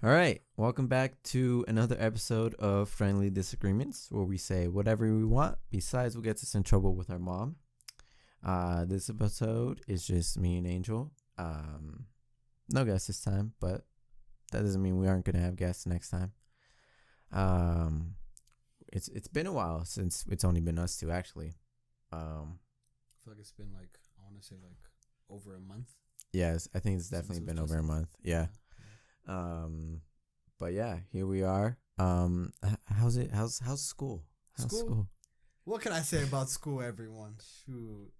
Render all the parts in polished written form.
All right, welcome back to another episode of Friendly Disagreements, where we say whatever we want, besides what gets us in trouble with our mom. This episode is just me and Angel. No guests this time, but that doesn't mean we aren't gonna have guests next time. It's been a while since it's only been us two actually. I feel like it's been I want to say over a month. Yes, I think it's definitely been over a month. Yeah. But yeah, here we are. How's it? How's school? How's school? What can I say about school, everyone? Shoot.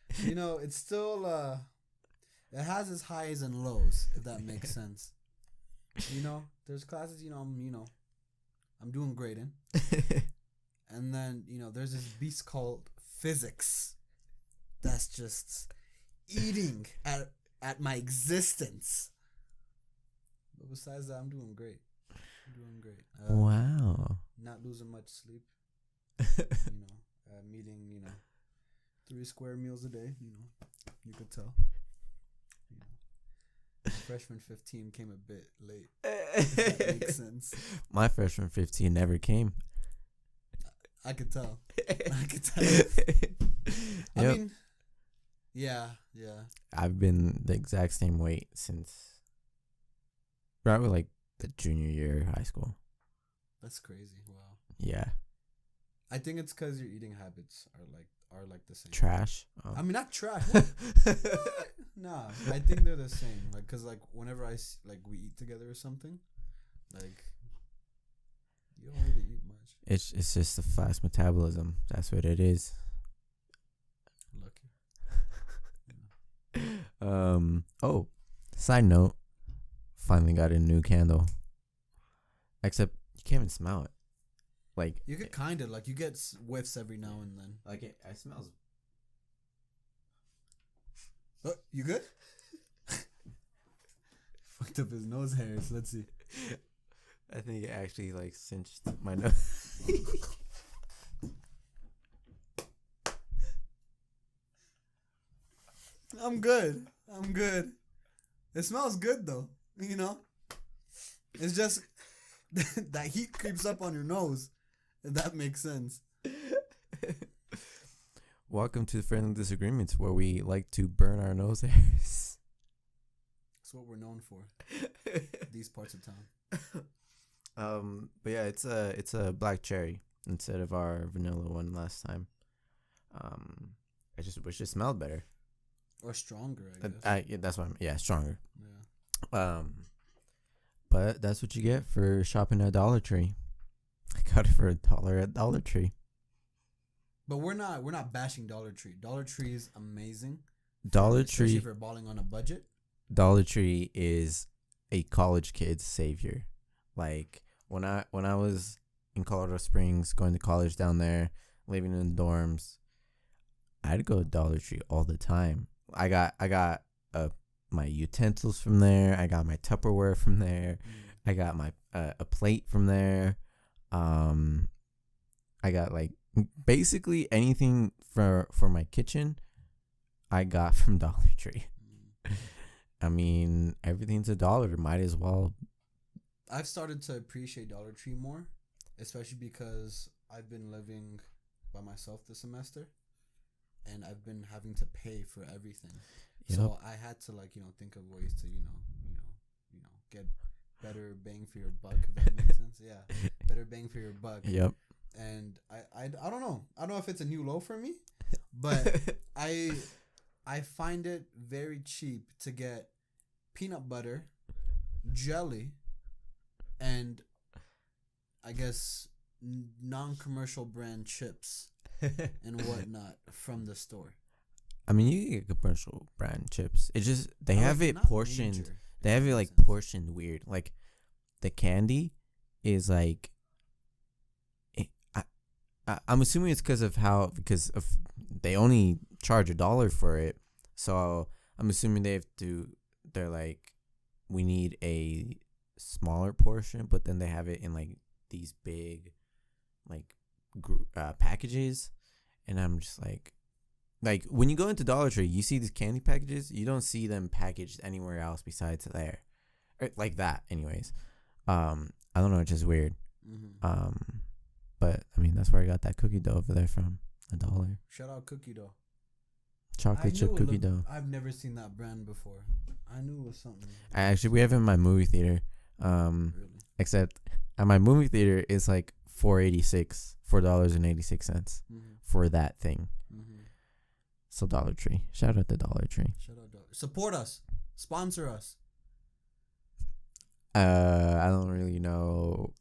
It's still it has its highs and lows, if that makes sense. There's classes, I'm doing great in. And then, there's this beast called physics that's just eating at my existence. But besides that, I'm doing great. Wow. Not losing much sleep. Meeting, 3 square meals a day. You could tell. Freshman 15 came a bit late. If that makes sense. My freshman 15 never came. I could tell. I mean, yeah. I've been the exact same weight since probably the junior year of high school. That's crazy. Wow. Yeah. I think it's because your eating habits are the same. Trash. Oh. I mean, not trash. What? Nah, I think they're the same. Cause whenever we eat together or something, you don't really eat much. It's just a fast metabolism. That's what it is. Lucky. Oh, side note. Finally got a new candle. Except you can't even smell it. You could kind of you get whiffs every now and then. It smells. Oh, you good? Fucked up his nose hairs. Let's see. I think it actually cinched my nose. I'm good. It smells good though. It's just that heat creeps up on your nose, if that makes sense. Welcome to Friendly Disagreements, where we like to burn our nose hairs. That's what we're known for. These parts of town. But yeah, it's a black cherry instead of our vanilla one last time. I just wish it smelled better. Or stronger, I guess. Yeah, that's what stronger. Yeah. But that's what you get for shopping at Dollar Tree. I got it for $1 at Dollar Tree. But we're not bashing Dollar Tree. Dollar Tree is amazing. Especially if you're balling on a budget. Dollar Tree is a college kid's savior. When I was in Colorado Springs, going to college down there, living in the dorms, I'd go to Dollar Tree all the time. I got my utensils from there. I got my Tupperware from there. I got my a plate from there. I got basically anything for my kitchen. I got from Dollar Tree. I mean, everything's $1. Might as well. I've started to appreciate Dollar Tree more, especially because I've been living by myself this semester, and I've been having to pay for everything. Yep. So I had to think of ways to get better bang for your buck, if that makes sense. Yeah, better bang for your buck. Yep. And I don't know. I don't know if it's a new low for me, but I find it very cheap to get peanut butter, jelly, and I guess non-commercial brand chips and whatnot from the store. I mean, you can get commercial brand chips. It's just they have it portioned. Major, they have it portioned weird. The candy is I'm assuming it's because of they only charge $1 for it. So I'm assuming they're we need a smaller portion, but then they have it in these big packages, and I'm just when you go into Dollar Tree, you see these candy packages, you don't see them packaged anywhere else besides there, or that anyways. I don't know, it's just weird. But I mean, that's where I got that cookie dough over there from, $1. Shout out cookie dough. Chocolate chip cookie dough. I've never seen that brand before. I knew it was something. We have it in my movie theater. Really? Except at my movie theater, it's like $4.86 for that thing. So Dollar Tree. Shout out to Dollar Tree. Support us. Sponsor us. I don't really know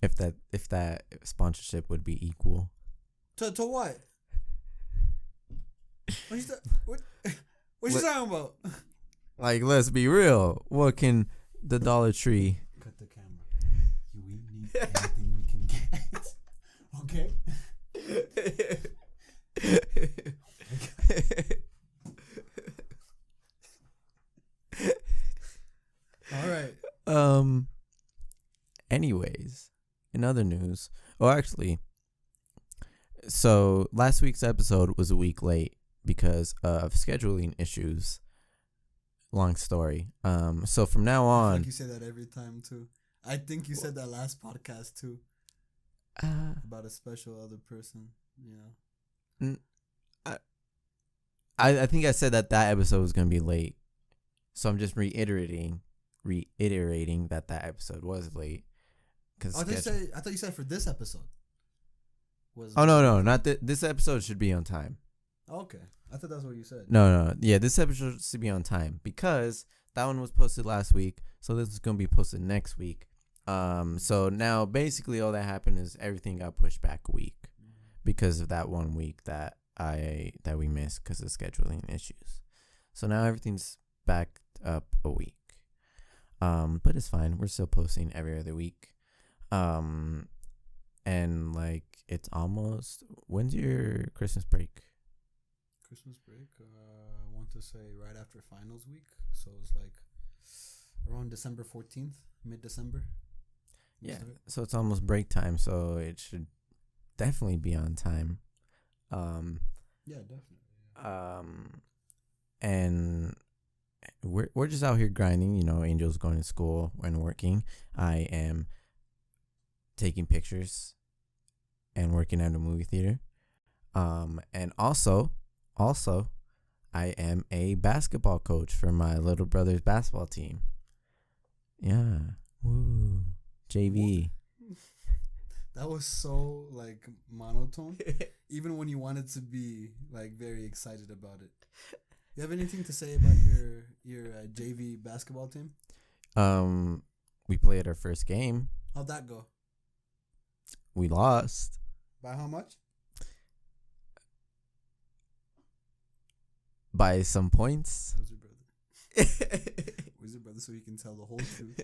if that sponsorship would be equal. To what? What you talking about? Like, let's be real. What can the Dollar Tree? Cut the camera. We need anything we can get. Okay. All right. Anyways, in other news, actually, so last week's episode was a week late because of scheduling issues. Long story. So from now on, I think you say that every time too. I think you said that last podcast too. About a special other person. Yeah. I think I said that episode was gonna be late, so I'm just reiterating that episode was late. I thought you said for this episode. No, not this episode should be on time. Okay, I thought that's what you said. No, yeah, this episode should be on time because that one was posted last week, so this is gonna be posted next week. So now basically all that happened is everything got pushed back a week because of that 1 week that we missed because of scheduling issues. So now everything's backed up a week. But it's fine. We're still posting every other week. And like it's almost, when's your Christmas break? I want to say right after finals week. So it's like around December 14th, mid-December. Yeah. So it's almost break time. So it should definitely be on time. Yeah, definitely. And we're just out here grinding, Angel's going to school and working. I am taking pictures and working at a movie theater. And also I am a basketball coach for my little brother's basketball team. Yeah. Woo. JV. That was so like monotone. Even when you wanted to be like very excited about it. You have anything to say about your JV basketball team? We played our first game. How'd that go? We lost. By how much? By some points. Where's your brother? Where's your brother so you can tell the whole truth?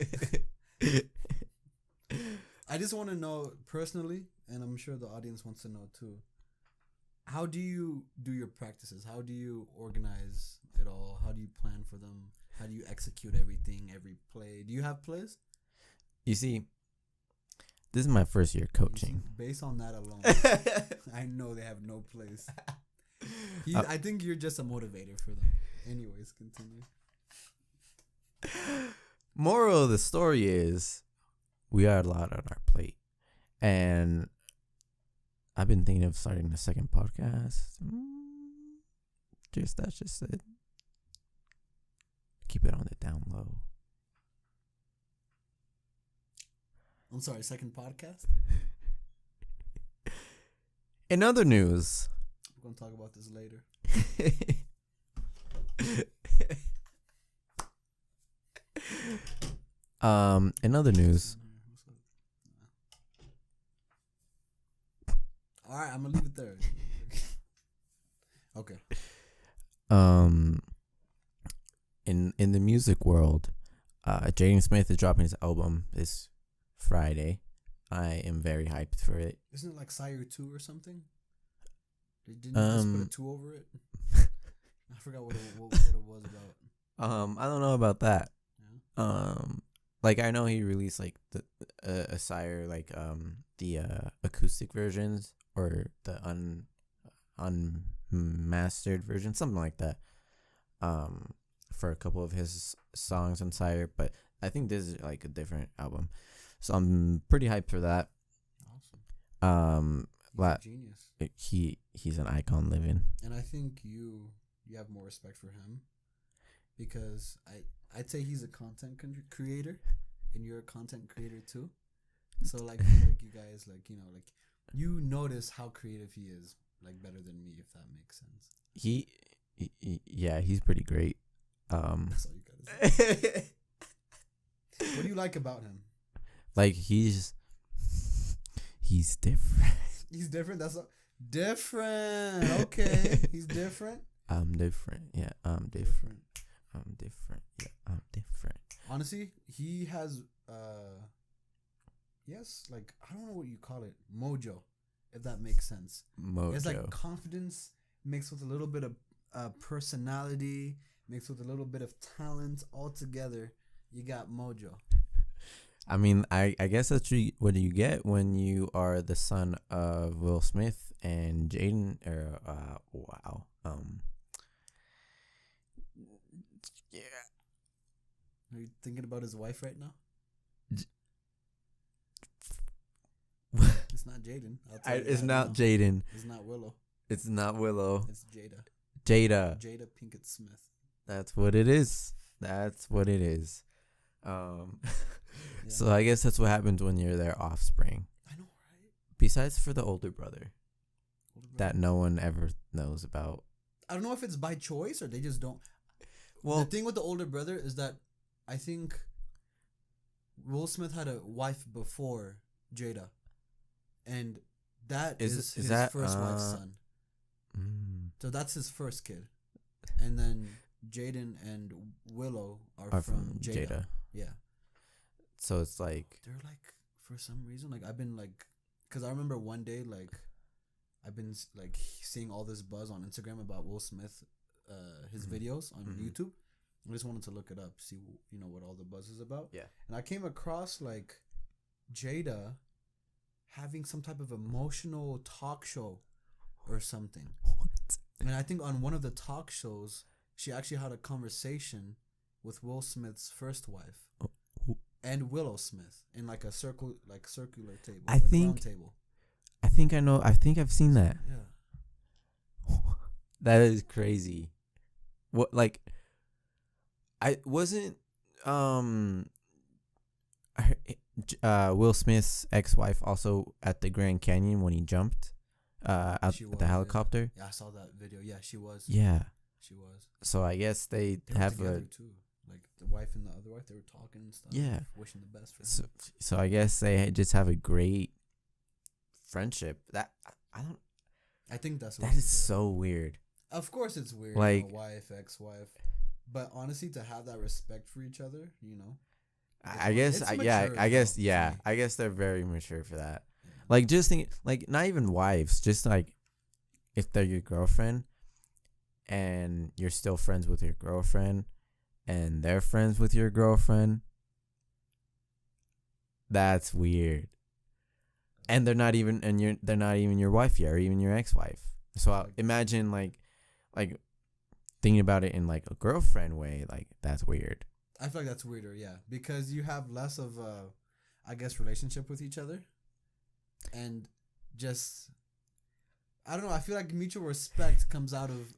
I just want to know personally, and I'm sure the audience wants to know too. How do you do your practices? How do you organize it all? How do you plan for them? How do you execute everything, every play? Do you have plays? You see, this is my first year coaching. Based on that alone, I know they have no plays. I think you're just a motivator for them. Anyways, continue. Moral of the story is we are a lot on our plate. And I've been thinking of starting a second podcast. That's just it. Keep it on the down low. I'm sorry, second podcast? In other news, we're going to talk about this later. In other news. All right, I'm going to leave it there. Okay. In the music world, Jaden Smith is dropping his album this Friday. I am very hyped for it. Isn't it like Sire 2 or something? Didn't you just put a 2 over it? I forgot what it was about. I don't know about that. Yeah. Like I know he released like the a Sire like the acoustic versions or the unmastered version, something like that. For a couple of his songs on Sire, but I think this is like a different album, so I'm pretty hyped for that. Awesome. He's a genius. He's an icon living. And I think you have more respect for him because I'd say he's a content creator, and you're a content creator too. So like you guys like you notice how creative he is like better than me, if that makes sense. Yeah, he's pretty great. That's all you gotta say. What do you like about him? Like he's different. He's different. That's different. Okay, he's different. I'm different. Yeah, I'm different. I'm different. Yeah, I'm different. Honestly, he has yes, like I don't know what you call it, mojo, if that makes sense. Mojo. It's like confidence mixed with a little bit of personality, mixed with a little bit of talent. All together, you got mojo. I mean, I guess that's what you get when you are the son of Will Smith and Jaden. Wow. Yeah. Are you thinking about his wife right now? It's not Jaden. It's not Jaden. It's not Willow. It's not Willow. It's Jada. Jada Pinkett Smith. That's what it is. That's what it is. So I guess that's what happens when you're their offspring. I know, right? Besides for the older brother that no one ever knows about. I don't know if it's by choice or they just don't. Well, the thing with the older brother is that I think Will Smith had a wife before Jada, and that is his first wife's son. So that's his first kid, and then Jaden and Willow are from Jada. Yeah. So it's like they're like, for some reason, like I've been like, because I remember one day like I've been like seeing all this buzz on Instagram about Will Smith, his videos on YouTube. I just wanted to look it up, see what all the buzz is about. Yeah. And I came across like Jada having some type of emotional talk show or something. What? And I think on one of the talk shows, she actually had a conversation with Will Smith's first wife. And Willow Smith in like a circular table. Round table. I think I know. I think I've seen that. Yeah. That is crazy. What like? I wasn't Will Smith's ex-wife also at the Grand Canyon when he jumped out the helicopter. Yeah, I saw that video. Yeah, she was. Yeah, she was. So I guess they have together too. Like the wife and the other wife, they were talking and stuff. Yeah, wishing the best for him. So I guess they just have a great friendship. That I think that's that is so weird. Of course, it's weird. Like wife, ex-wife, but honestly, to have that respect for each other, I guess they're very mature for that. Yeah. Like just think, like not even wives, just like if they're your girlfriend, and you're still friends with your girlfriend. And they're friends with your girlfriend. That's weird. And they're not even your wife yet, or even your ex-wife. So imagine like thinking about it in like a girlfriend way. Like that's weird. I feel like that's weirder, yeah, because you have less of I guess relationship with each other, and just I don't know. I feel like mutual respect comes out of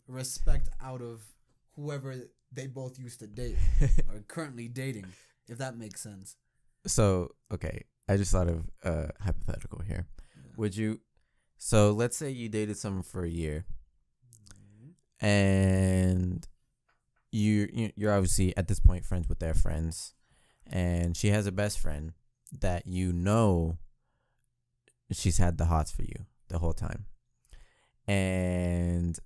whoever they both used to date or currently dating, if that makes sense. So, okay, I just thought of a hypothetical here. Yeah. Would you, so let's say you dated someone for a year, and you're obviously at this point friends with their friends, and she has a best friend that she's had the hots for you the whole time. And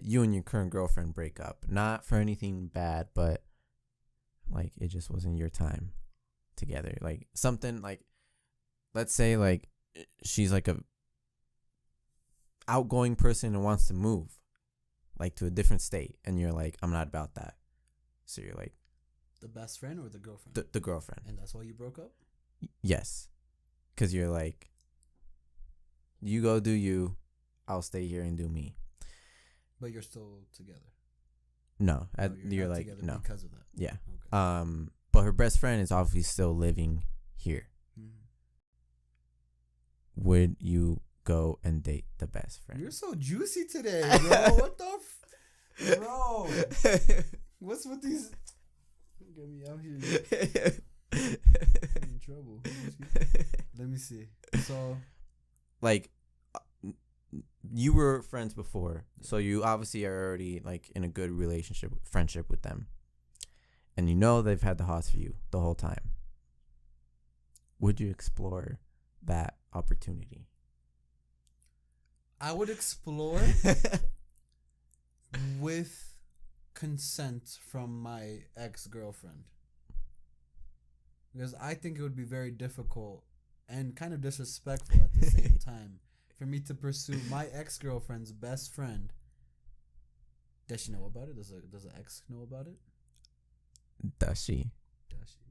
you and your current girlfriend break up, not for anything bad, but like it just wasn't your time together. Like something like, let's say like she's like a outgoing person and wants to move like to a different state, and you're like, I'm not about that. So you're like, the best friend or the girlfriend? The girlfriend. And that's why you broke up? Yes, because you're like, you go do you, I'll stay here and do me. But you're still together. No, you're like no because of that. Yeah. Okay. but her best friend is obviously still living here. Would you go and date the best friend? You're so juicy today, bro. What the bro? What's with these? Get me out here. I'm in trouble. Let me see. So, like, you were friends before, so you obviously are already like in a good friendship with them, and you know they've had the hots for you the whole time. Would you explore that opportunity? I would explore with consent from my ex-girlfriend, because I think it would be very difficult and kind of disrespectful at the same time for me to pursue my ex-girlfriend's best friend. Does she know about it? Does the ex know about it? Does she?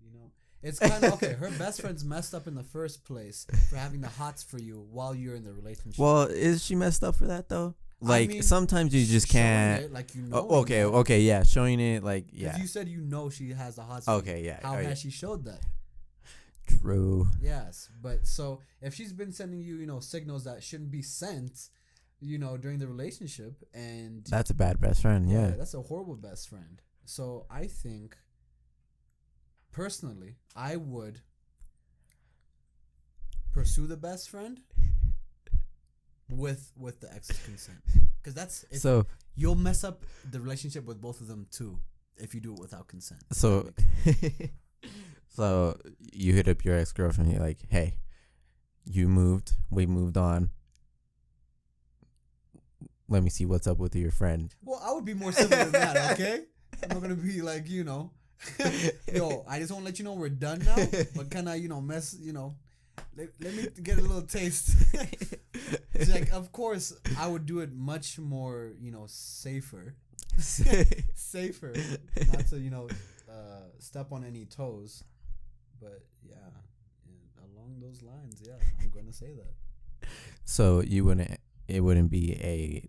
You know, it's kind of okay. Her best friend's messed up in the first place for having the hots for you while you're in the relationship. Well, is she messed up for that though? Like, I mean, sometimes you just can't. It, like, you know. Okay, yeah, showing it, like, yeah. Because you said you know she has the hots. Okay, yeah. How has she showed that? True. Yes, but so if she's been sending you, signals that shouldn't be sent, during the relationship, and that's a bad best friend. Yeah, that's a horrible best friend. So I think, personally, I would pursue the best friend with the ex's consent, because so you'll mess up the relationship with both of them too if you do it without consent. So. So you hit up your ex-girlfriend. You're like, "Hey, we moved on. Let me see what's up with your friend." Well, I would be more civil than that, okay? I'm not gonna be like, yo, I just want to let you know we're done now. But can I, mess, let me get a little taste. It's like, of course, I would do it much more, safer, not to, step on any toes. But yeah, along those lines, yeah, I'm gonna say that. So it wouldn't be a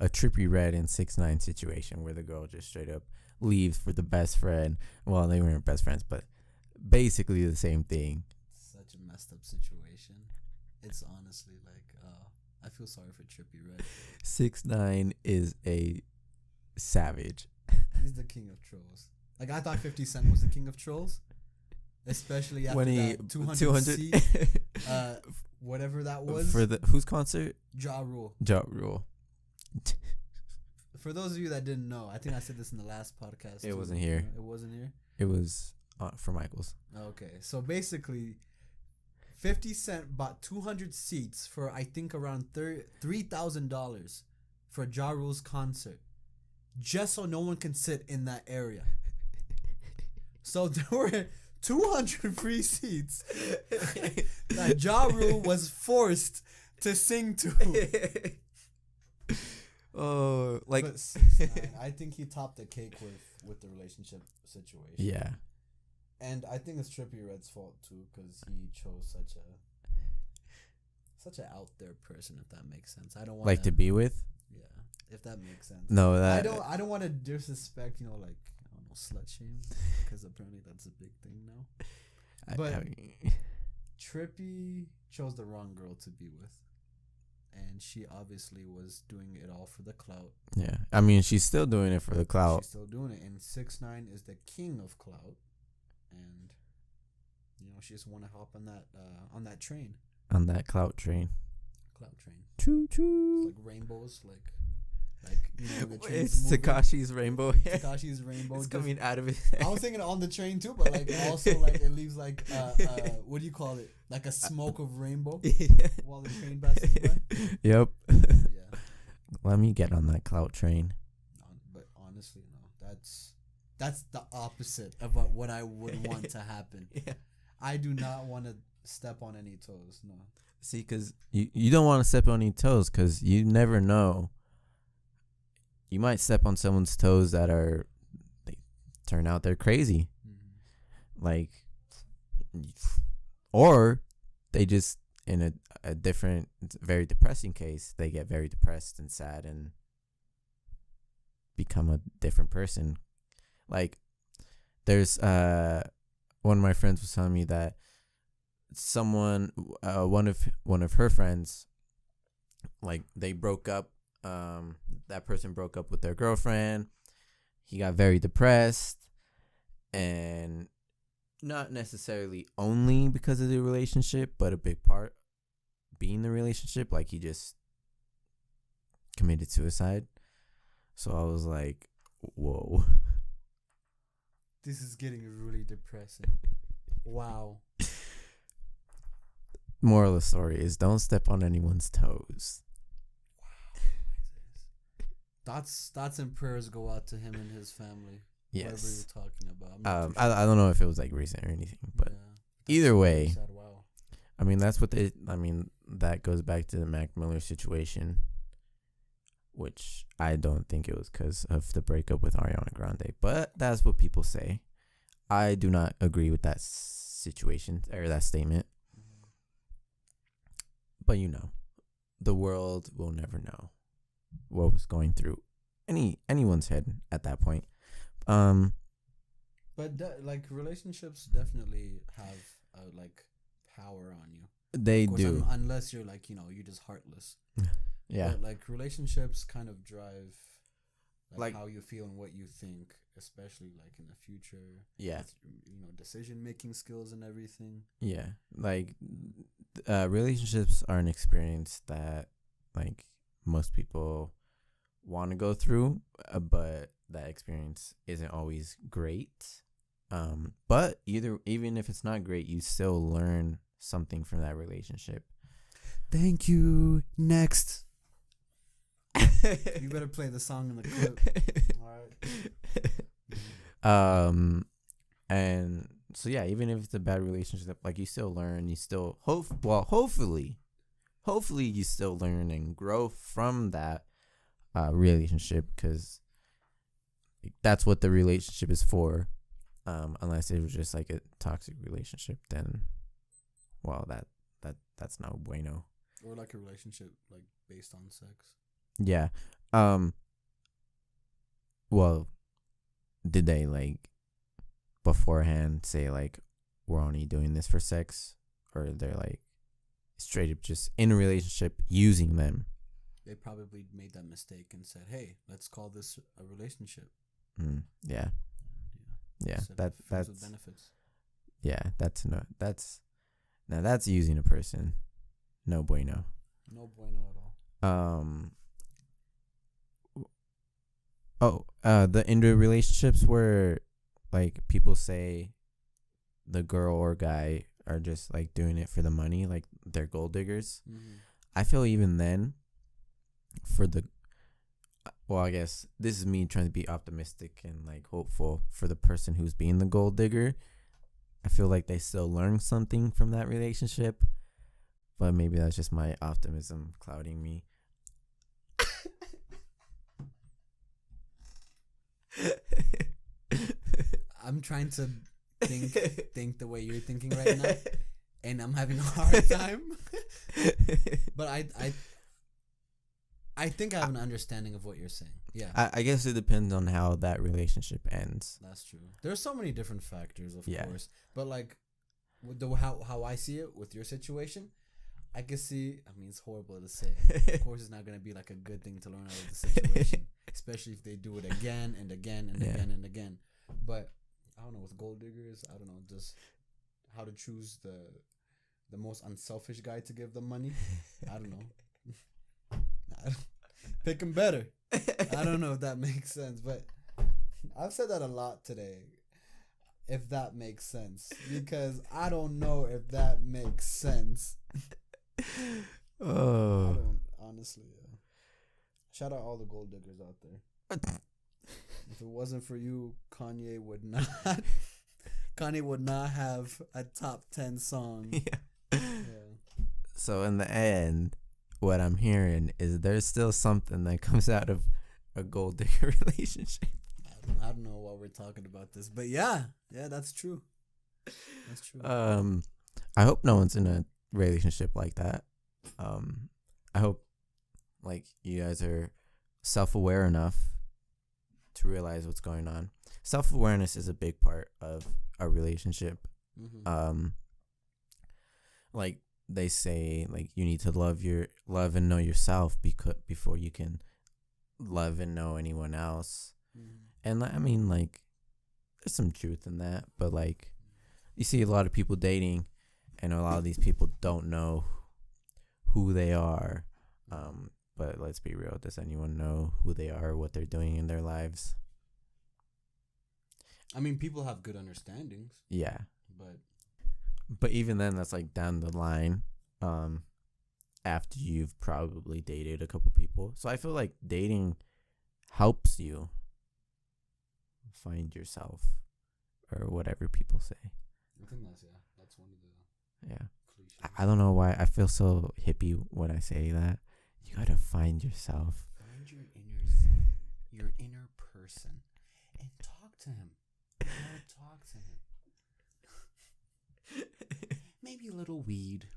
Trippie Redd and 6ix9ine situation where the girl just straight up leaves for the best friend. Well, they weren't best friends, but basically the same thing. Such a messed up situation. It's honestly like, I feel sorry for Trippie Redd. 6ix9ine is a savage. He's the king of trolls. Like, I thought 50 Cent was the king of trolls. Especially after that 200 seat, whatever that was. For whose concert? Ja Rule. Ja Rule. For those of you that didn't know, I think I said this in the last podcast. It wasn't here. It wasn't here? It was for Michael's. Okay. So basically, 50 Cent bought 200 seats for, I think, around $3,000 for Ja Rule's concert, just so no one can sit in that area. So there were 200 free seats that Ja Rule was forced to sing to. Oh, like, but 6ix9ine, I think he topped the cake with the relationship situation. Yeah. And I think it's Trippie Redd's fault too, because he chose such an out there person, if that makes sense. I don't want to be with. Yeah, if that makes sense. No, I don't want to disrespect, slut shame, because apparently that's a big thing now. But Trippie chose the wrong girl to be with, and she obviously was doing it all for the clout. Yeah, I mean, she's still doing it for the clout. She's still doing it, and 6ix9ine is the king of clout, and she just want to hop on that train. On that clout train. Clout train. Choo choo. It's like rainbows, like it's Tekashi's rainbow. Tekashi's rainbow. It's coming out of it. I was thinking on the train too, but also it leaves what do you call it? Like a smoke of rainbow while the train passes by. Yep. Yeah. Let me get on that clout train. But honestly, no. That's the opposite of what I would want to happen. Yeah. I do not want to step on any toes. No. See, because you don't want to step on any toes, because you never know. You might step on someone's toes they turn out they're crazy. Mm-hmm. Or they just, in a different, very depressing case, they get very depressed and sad and become a different person. Like, there's one of my friends was telling me that someone, one of her friends, like they broke up. That person broke up with their girlfriend. He got very depressed, and not necessarily only because of the relationship, but a big part being the relationship. Like he just committed suicide. So I was like, whoa. This is getting really depressing. Wow. Moral of the story is don't step on anyone's toes. Thoughts and prayers go out to him and his family. Whatever Yes. you're talking about. I don't know if it was like recent or anything, but yeah, either way, sad. Wow. I mean that goes back to the Mac Miller situation, which I don't think it was because of the breakup with Ariana Grande, but that's what people say. I do not agree with that situation or that statement. Mm-hmm. But the world will never know what was going through anyone's head at that point. But like relationships definitely have like power on you. They do, unless you're like you're just heartless. yeah. But like relationships kind of drive Like how you feel and what you think, especially like in the future. Yeah. With, decision making skills and everything. Yeah, like relationships are an experience that like most people want to go through, but that experience isn't always great. But even if it's not great, you still learn something from that relationship. Thank you. Next. You better play the song in the clip. All right. And so yeah, even if it's a bad relationship, like you still learn, you still hopefully you still learn and grow from that relationship, because that's what the relationship is for. Unless it was just like a toxic relationship, then that's not bueno. Or like a relationship like based on sex. Yeah. Well, did they like beforehand say like we're only doing this for sex, or they're like straight up just in a relationship using them? They probably made that mistake and said, "Hey, let's call this a relationship." Yeah. Yeah. That's with benefits. Yeah, that's using a person. No bueno. No bueno at all. In the relationships where like people say the girl or guy are just like doing it for the money, like they're gold diggers. Mm-hmm. I feel even then, I guess this is me trying to be optimistic and like hopeful for the person who's being the gold digger. I feel like they still learn something from that relationship, but maybe that's just my optimism clouding me. I'm trying to think the way you're thinking right now, and I'm having a hard time. But I think I have an understanding of what you're saying. Yeah. I guess it depends on how that relationship ends. That's true. There's so many different factors, of course. But like, with how I see it with your situation, I can see. I mean, it's horrible to say. Of course, it's not gonna be like a good thing to learn out of the situation, especially if they do it again and again and again and again. But I don't know, with gold diggers, I don't know, just how to choose the most unselfish guy to give them money. I don't know. Pick him better. I don't know if that makes sense, but I've said that a lot today. If that makes sense, because I don't know if that makes sense. Oh, I don't, honestly. Shout out all the gold diggers out there. If it wasn't for you, Kanye would not have a top 10 song. Yeah. So in the end, what I'm hearing is there's still something that comes out of a gold digger relationship. I don't know why we're talking about this, but yeah, that's true. That's true. I hope no one's in a relationship like that. I hope like you guys are self-aware enough to realize what's going on. self-awareness is a big part of a relationship. Mm-hmm. Like they say, like you need to love and know yourself before you can love and know anyone else. Mm-hmm. And I mean, like, there's some truth in that, but like, you see a lot of people dating, and a lot of these people don't know who they are. But let's be real. Does anyone know who they are, what they're doing in their lives? I mean, people have good understandings, Yeah. but Even then, that's like down the line, after you've probably dated a couple people. So I feel like dating helps you find yourself, or whatever people say. I think that's one of the Yeah. cliches. I don't know why I feel so hippie when I say that. You gotta find yourself. Find your inner zen, your inner person, and talk to him. You gotta talk to him. Maybe a little weed,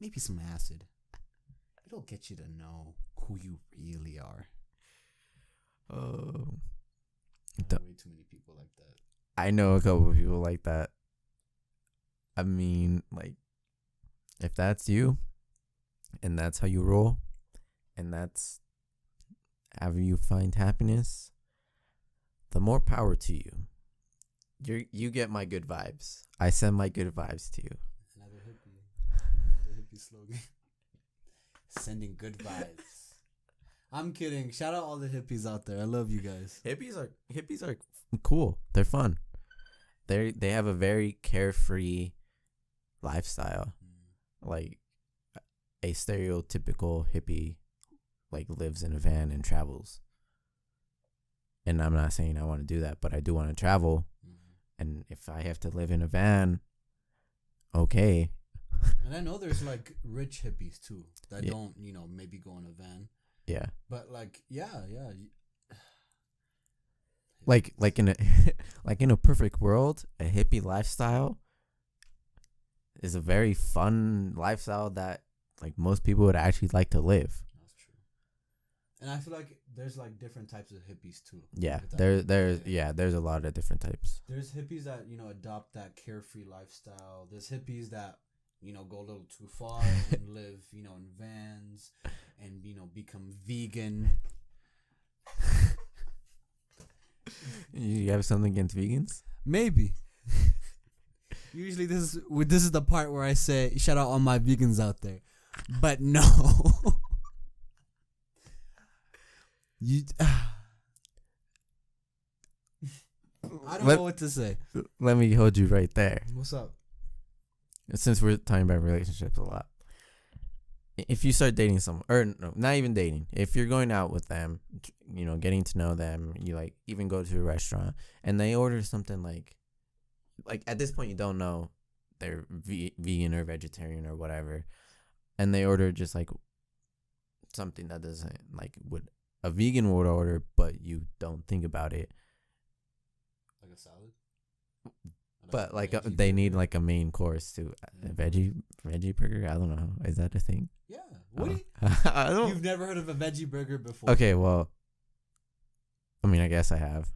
maybe some acid. It'll get you to know who you really are. Oh, I know way too many people like that. I know a couple of people like that. I mean, like, if that's you, and that's how you roll, and that's how you find happiness, the more power to you. You get my good vibes. I send my good vibes to you. Another hippie slogan. Sending good vibes. I'm kidding. Shout out all the hippies out there. I love you guys. Hippies are cool. They're fun. They have a very carefree lifestyle. Like a stereotypical hippie, like, lives in a van and travels. And I'm not saying I want to do that, but I do want to travel. And if I have to live in a van, okay. And I know there's like rich hippies too that Yeah. don't, maybe go in a van. Yeah. But like, yeah. Like in a like in a perfect world, a hippie lifestyle is a very fun lifestyle that, like, most people would actually like to live. That's true. And I feel like there's like different types of hippies too. Yeah, If that there's makes sense. there's a lot of different types. There's hippies that, adopt that carefree lifestyle. There's hippies that, go a little too far and live, in vans and, become vegan. You have something against vegans? Maybe. Usually this is the part where I say shout out all my vegans out there. But no. I don't know what to say. Let me hold you right there. What's up? Since we're talking about relationships a lot. If you start dating someone, or no, not even dating, if you're going out with them, getting to know them, you like even go to a restaurant and they order something like at this point you don't know they're vegan or vegetarian or whatever, and they order just like something that doesn't, like, would a vegan would order, but you don't think about it. Like a salad? But like they need like a main course too. A veggie burger. I don't know. Is that a thing? Yeah. What? I don't. You've never heard of a veggie burger before? Okay, well, I mean, I guess I have.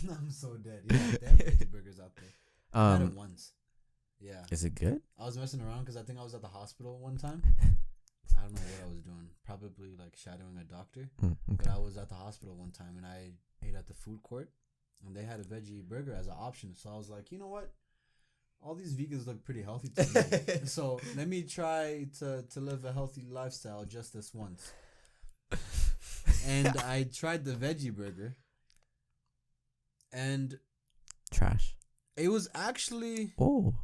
I'm so dead. Yeah, they have veggie burgers out there. I had it once. Yeah. Is it good? I was messing around because I think I was at the hospital one time. I don't know what I was doing. Probably like shadowing a doctor. Okay. But I was at the hospital one time and I ate at the food court. And they had a veggie burger as an option. So I was like, you know what? All these vegans look pretty healthy to me. So let me try to live a healthy lifestyle just this once. And I tried the veggie burger. And Trash. it was actually Oh.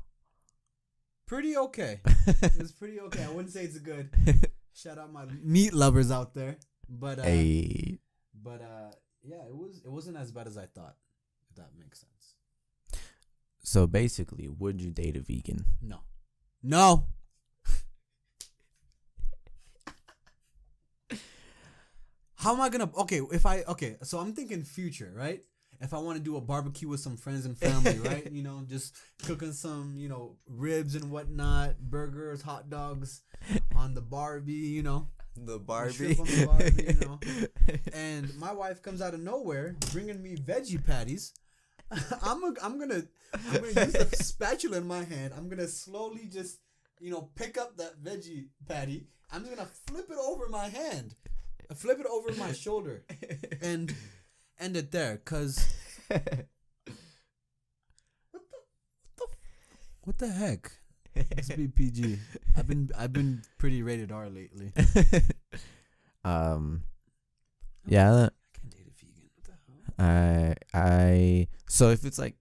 pretty okay. It was pretty okay. I wouldn't say it's good. Shout out my meat lovers out there. But Hey. yeah, it wasn't as bad as I thought, if that makes sense. So basically, would you date a vegan? No. How am I gonna so I'm thinking future, right? If I want to do a barbecue with some friends and family, right? Just cooking some, ribs and whatnot, burgers, hot dogs on the Barbie, The My Barbie. shrimp on the Barbie, you know. And my wife comes out of nowhere bringing me veggie patties. I'm gonna use the spatula in my hand. I'm gonna slowly just, pick up that veggie patty. I'm just gonna flip it over my hand, flip it over my shoulder, and end it there. Cause what the heck? Let's be PG. I've been pretty rated R lately. Yeah. I can't date a vegan. What the hell? I so if it's like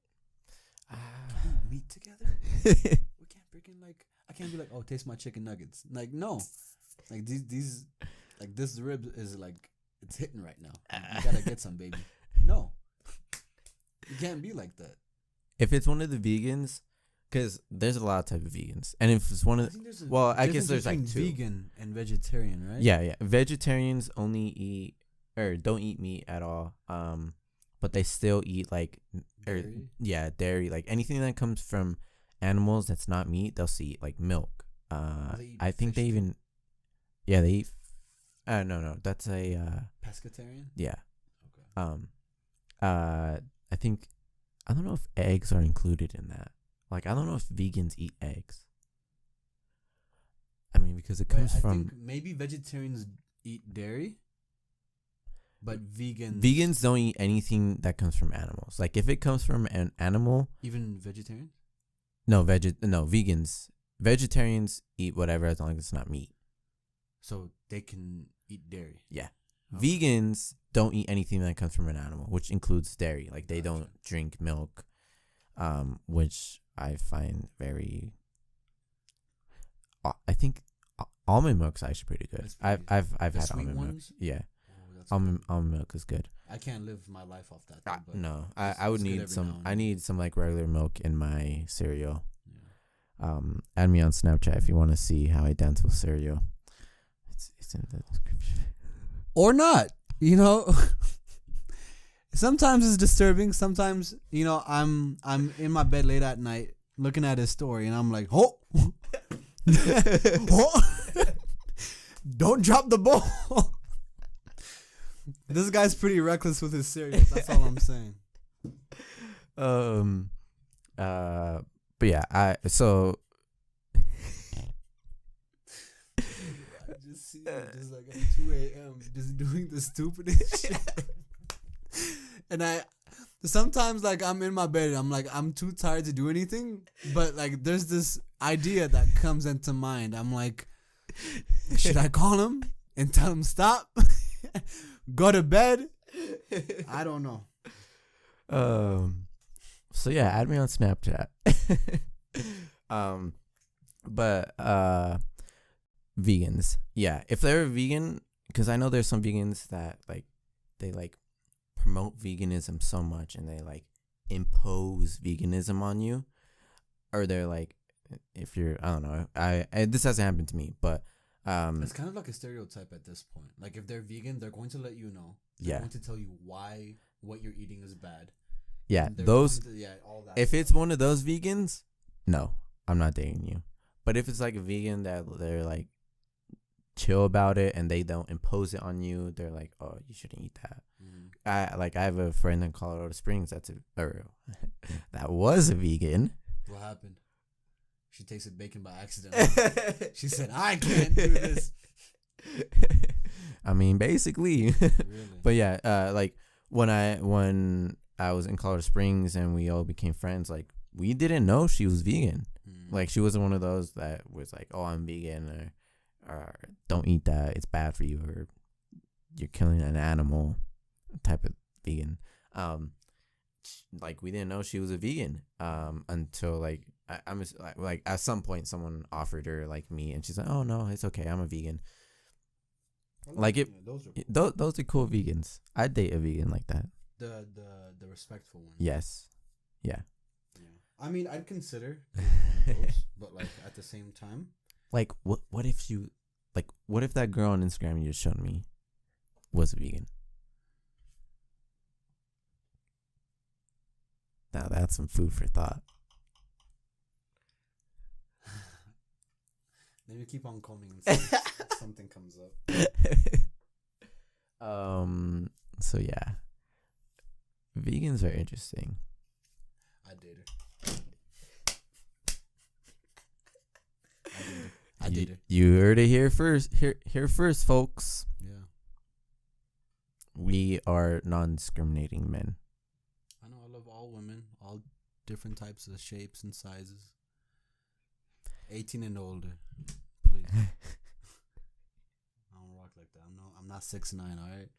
Can we meet together? We can't freaking I can't be like, oh, taste my chicken nuggets. Like, no. Like these like this rib is like it's hitting right now. You gotta get some, baby. No. You can't be like that. if it's one of the vegans, because there's a lot of type of vegans, and if it's one of I guess there's like two. Vegan and vegetarian, right? Yeah. Vegetarians only eat or don't eat meat at all. But they still eat like Dairy? dairy, like anything that comes from animals that's not meat. They'll still eat like milk. They eat I think they fish even they eat. No, that's a pescatarian. yeah. Okay. I think I don't know if eggs are included in that. Like I don't know if vegans eat eggs. I mean, because it comes I from think maybe vegetarians eat dairy, but vegans don't eat anything that comes from animals. Like if it comes from an animal, even vegetarians. no vegans. Vegetarians eat whatever as long as it's not meat. So they can eat dairy. Yeah. Okay. Vegans don't eat anything that comes from an animal, which includes dairy. Like they don't drink milk, which I find very. I think almond milk's actually pretty good. I've had almond milk. Yeah, almond milk is good. I can't live my life off that. Though, No, I would need some. I need some like regular milk in my cereal. Yeah. Add me on Snapchat if you want to see how I dance with cereal. It's in the description. Or not, Sometimes it's disturbing. Sometimes, I'm in my bed late at night looking at his story, and I'm like, oh, don't drop the ball. This guy's pretty reckless with his cereals. That's all I'm saying. But yeah, I just see him just like at 2 a.m. just doing the stupidest shit. And sometimes like I'm in my bed and I'm like, I'm too tired to do anything. But like there's this idea that comes into mind. I'm like, should I call him and tell him stop? Go to bed? I don't know. So yeah, add me on Snapchat. But vegans, yeah, if they're vegan, because I know there's some vegans that like they like promote veganism so much and they like impose veganism on you, or they're like, if you're, I don't know, I this hasn't happened to me, but it's kind of like a stereotype at this point. Like if they're vegan, they're going to let you know. They're going to tell you why what you're eating is bad. Yeah, all that. If stuff. it's one of those vegans, no, I'm not dating you. But if it's like a vegan that they're like chill about it and they don't impose it on you, they're like, oh, you shouldn't eat that. I have a friend in Colorado Springs that was a vegan. What happened? She tasted bacon by accident. She said, I can't do this. I mean, basically. Really? But yeah, like when I was in Colorado Springs and we all became friends, like we didn't know she was vegan. Like she wasn't one of those that was like, oh, I'm vegan, or don't eat that, it's bad for you, or you're killing an animal type of vegan. Like we didn't know she was a vegan until like I'm like at some point someone offered her like me, and she's like, oh no, it's okay, I'm a vegan. Like those are cool vegans. I'd date a vegan like that. The respectful one. Yes. Yeah. I mean, I'd consider one of those, but like at the same time, like what if that girl on Instagram you just showed me was a vegan? Now that's some food for thought. Then you keep on coming. Something comes up. So yeah, vegans are interesting. I did it. I did it. You heard it here first. Here first, folks. Yeah. We are non-discriminating men. I know. I love all women, all different types of shapes and sizes. 18 and older, please. I don't rock like that. I'm not 6'9", all right?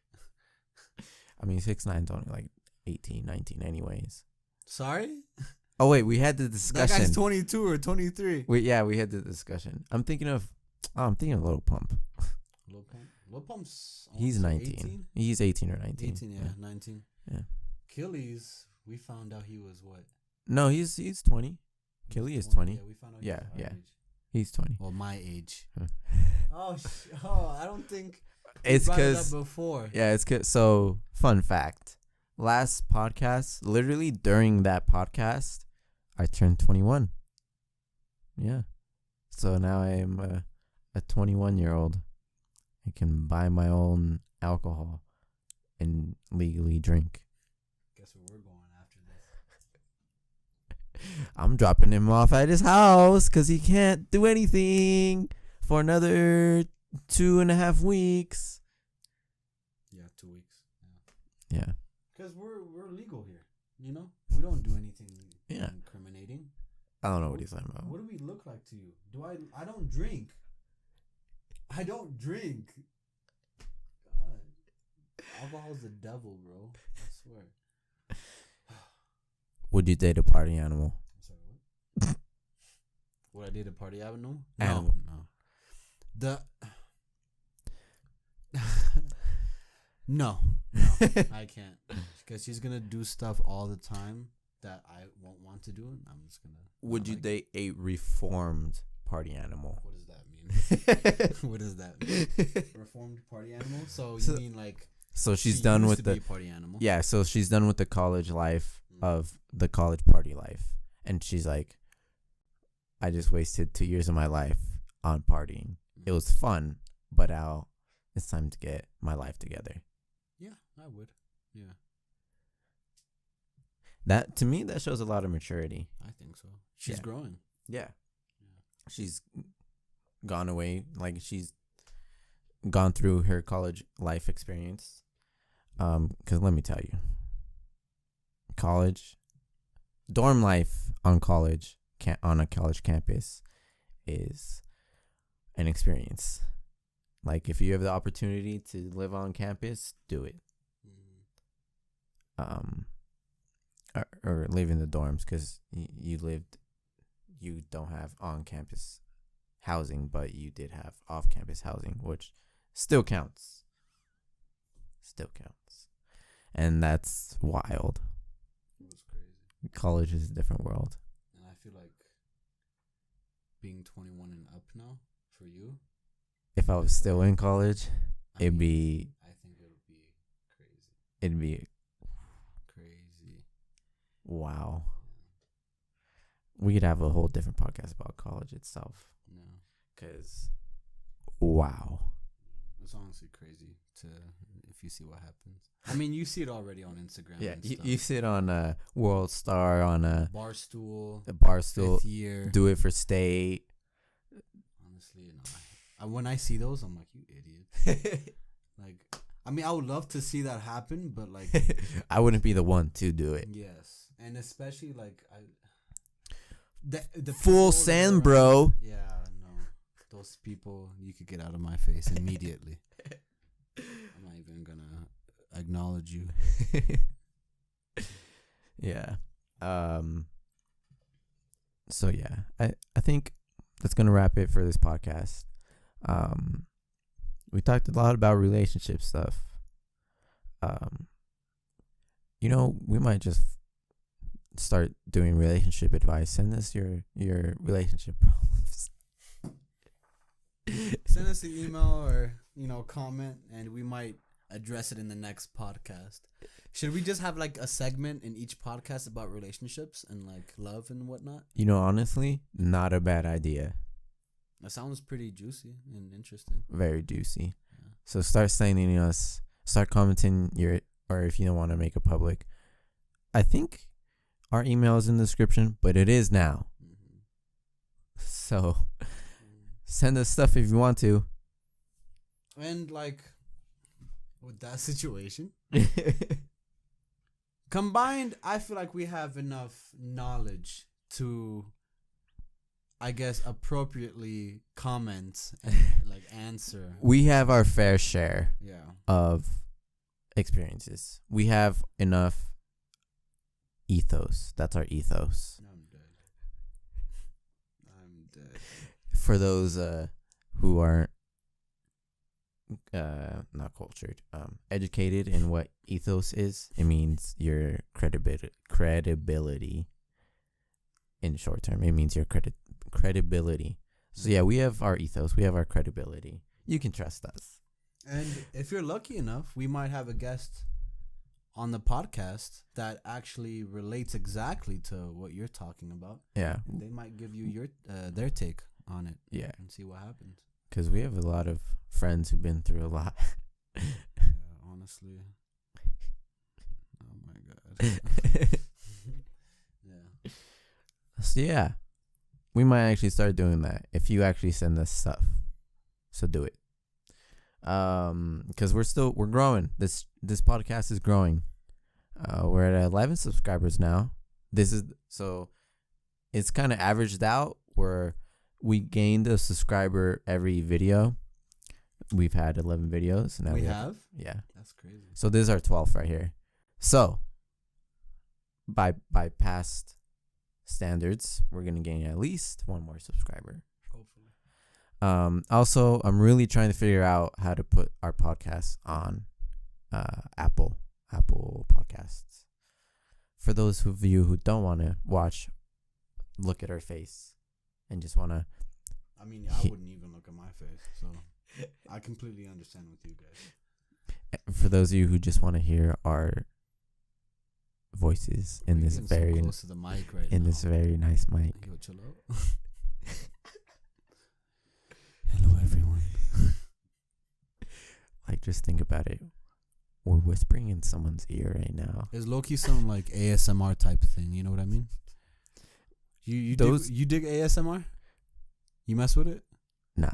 I mean, 6'9" is only like 18, 19 anyways. Sorry? Oh, wait, we had the discussion. That guy's 22 or 23. We had the discussion. I'm thinking of Lil Pump. Lil Pump? Lil Pump's He's 19. 18? He's 18 or 19. 18, yeah, 19. Yeah. Achilles, we found out he was what? No, he's 20. Killy is 20. Yeah, we found out Yeah, he was yeah. our age. He's 20. Well, my age. Huh. I don't think It's brought it up because before. yeah, it's cause, so fun fact. Last podcast, literally during that podcast, I turned 21. Yeah. So now I am a 21-year-old. I can buy my own alcohol and legally drink. Guess where we're going after this. I'm dropping him off at his house because he can't do anything for another 2.5 weeks. Yeah, 2 weeks. Yeah. Because we're legal here. You know, we don't do anything incriminating. I don't know what he's talking about. What do we look like to you? I don't drink. I don't drink. God. Alcohol's the devil, bro. I swear. Would you date a party animal? I'm sorry, what? Would I date a party animal? Animal. No. No, I can't. Because she's going to do stuff all the time that I won't want to do. And I'm just going to. Would you date a reformed party animal? What does that mean? What does that mean? Reformed party animal? So you mean like. So she's done with the party animal. Yeah, so she's done with the college life of the college party life. And she's like, I just wasted 2 years of my life on partying. It was fun, but now it's time to get my life together. Yeah, I would. Yeah. That to me that shows a lot of maturity. I think so. She's growing. Yeah. She's gone away, like she's gone through her college life experience. Cuz let me tell you. College dorm life on a college campus is an experience. Like if you have the opportunity to live on campus, do it. Or live in the dorms because you don't have on-campus housing, but you did have off-campus housing, which still counts. And that's wild. It was crazy. College is a different world. And I feel like being 21 and up now for you. If I was still in college, I think it would be crazy. It'd be crazy. Wow. We could have a whole different podcast about college itself. No. Cause wow. It's honestly crazy if you see what happens. I mean, you see it already on Instagram. Yeah, and you sit on a World Star, on a Barstool, Barstool, year. Do It for State. Honestly, no. When I see those, I'm like, you idiot. Like, I mean, I would love to see that happen, but like, I wouldn't be the one to do it. yes, and especially like the Full send, bro. Yeah, no, those people, you could get out of my face immediately. I'm not even gonna acknowledge you. Yeah. So yeah, I think that's gonna wrap it for this podcast. We talked a lot about relationship stuff. We might just start doing relationship advice. Send us your relationship problems. Send us an email or comment, and we might address it in the next podcast. Should we just have like a segment in each podcast about relationships and like love and whatnot? Honestly, not a bad idea. That sounds pretty juicy and interesting. Very juicy. Yeah. So start sending us, start commenting or if you don't want to make it public. I think our email is in the description, but it is now. Mm-hmm. So send us stuff if you want to. And like with that situation, combined, I feel like we have enough knowledge to, I guess, appropriately comment and like answer. We have our fair share Yeah. of experiences. We have enough ethos. That's our ethos. I'm dead. For those who aren't not cultured, educated in what ethos is, it means your credibility. In short term, it means your credibility. So yeah, we have our ethos, we have our credibility. You can trust us. And if you're lucky enough, we might have a guest on the podcast that actually relates exactly to what you're talking about. Yeah, And they might give you your their take on it. Yeah, and see what happens. because we have a lot of friends who've been through a lot. Yeah, honestly. Oh my god. Yeah. So yeah, we might actually start doing that if you actually send us stuff. So do it. Because we're growing. This podcast is growing. We're at 11 subscribers now. It's kind of averaged out where we gained a subscriber every video. We've had 11 videos. Now we have? Yeah. That's crazy. So this is our 12th right here. So by past standards, we're gonna gain at least one more subscriber. Hopefully. Also, I'm really trying to figure out how to put our podcast on Apple Podcasts. For those of you who don't want to look at our face, and just want to... I mean, I wouldn't even look at my face, so I completely understand with you guys. For those of you who just want to hear our voices in this very... close to the mic right in now. this very nice mic. Yo, chill out. Hello, everyone. Like, just think about it. We're whispering in someone's ear right now. It's low-key some like ASMR type thing. You know what I mean? You dig ASMR? You mess with it? No.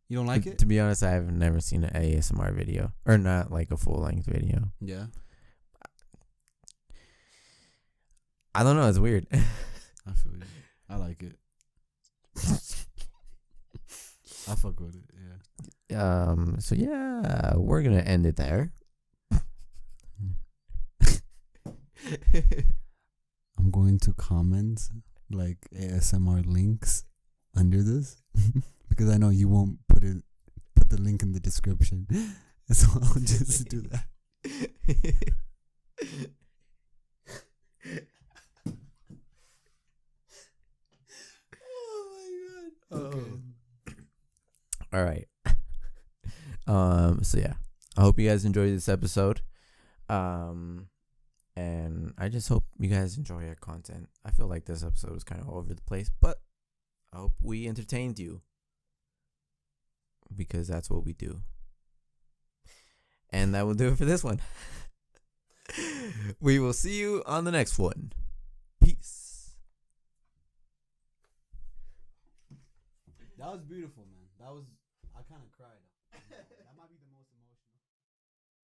You don't like it? To be honest, I have never seen an ASMR video. Or not like a full-length video. Yeah. I don't know. It's weird. I feel you. I like it. I fuck with it, yeah. So yeah, we're gonna end it there. I'm going to comment like ASMR links under this because I know you won't put the link in the description. So I'll just do that. Oh my god. Okay. All right. So yeah, I hope you guys enjoyed this episode. And I just hope you guys enjoy our content. I feel like this episode was kind of all over the place, but I hope we entertained you, because that's what we do. And that will do it for this one. We will see you on the next one. Peace. That was beautiful, man. I kind of cried.